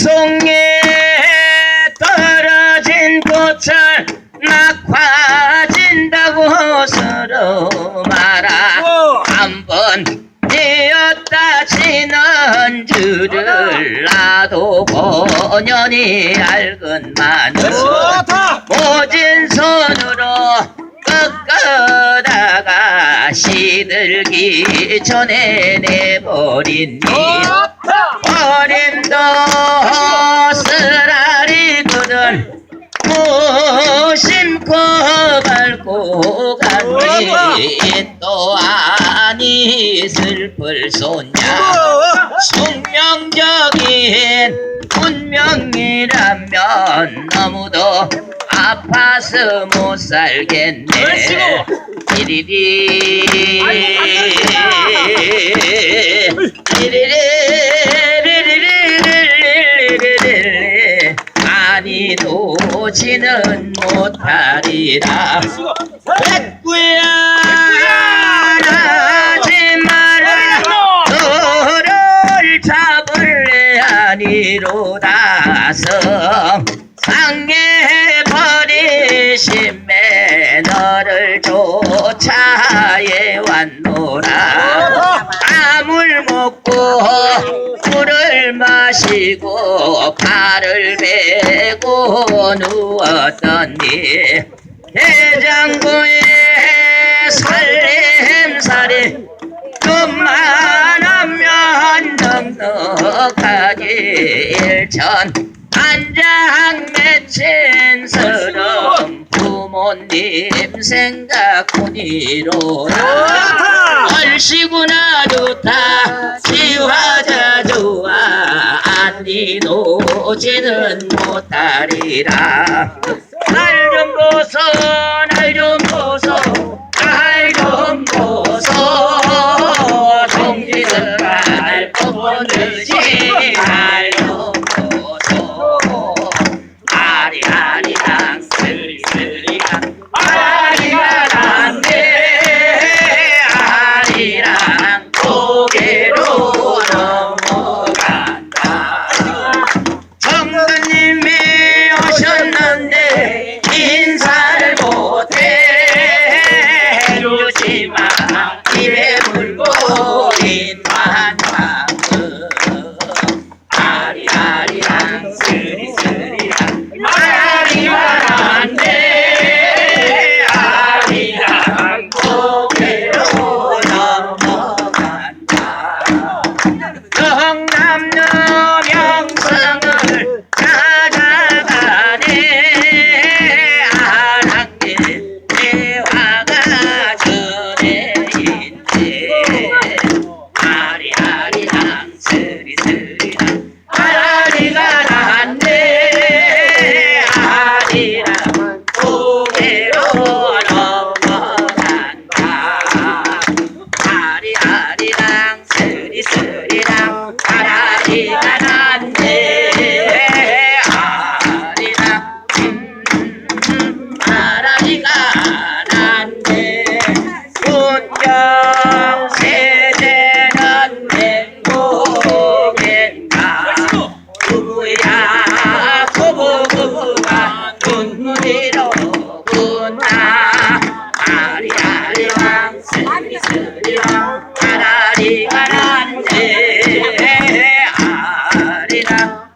송에 떨어진 꽃을 낙화진다고 서로 말아 한번 되었다 지는 줄을 나도 본연히 알건만은 모진 손으로 꺾어다가 시들기 전에 내버린 니 어림도 쓰라리거든 무심코 밟고 가니 또 아니 슬플 손냐 숙명적인 운명이라면 너무도 아파서 못 살겠네 이리리 이리리 아니 도지는 못하리라 백구야 하지 마라 너를 잡을래 아니로다서 상해 버리심에 너를 쫓아해 왔노라 아물 먹고 물을 마시고 발을 베고 누웠더니 대장부의 살림살이 그만하면 넉넉하지 일천 한장 맺힌 서름 부모님 생각뿐이로라 얼씨구나 좋다 지화자 좋아 안니 노지는 못하리라 날 좀 보소 날 좀 보소 날 좀 보소 동지들아 날 보는지 날 좀 보소 아리아리랑 스리스리랑 아리가 난데 아리랑 고개로 넘어간다 정부님이 오셨는데 인사를 못해 해주지마 입에 물고 입만 방금 아리아리랑 스리스리랑 아리가 안돼 아리랑 고개로 넘어간다 경남도 명성을 찾아가네 아랑길 대화가 전에 있네 아리아리랑 스리스리랑 아리가 난데 아리랑 고개로 넘어간다 아리아리랑 스리스리랑 아리가 난데 아리랑 아라리가 난데 운명 세대는 행복인가 구구야 구구구구가 눈물이로구나 아리아리랑 스리스리랑 아라리가 난데 아리랑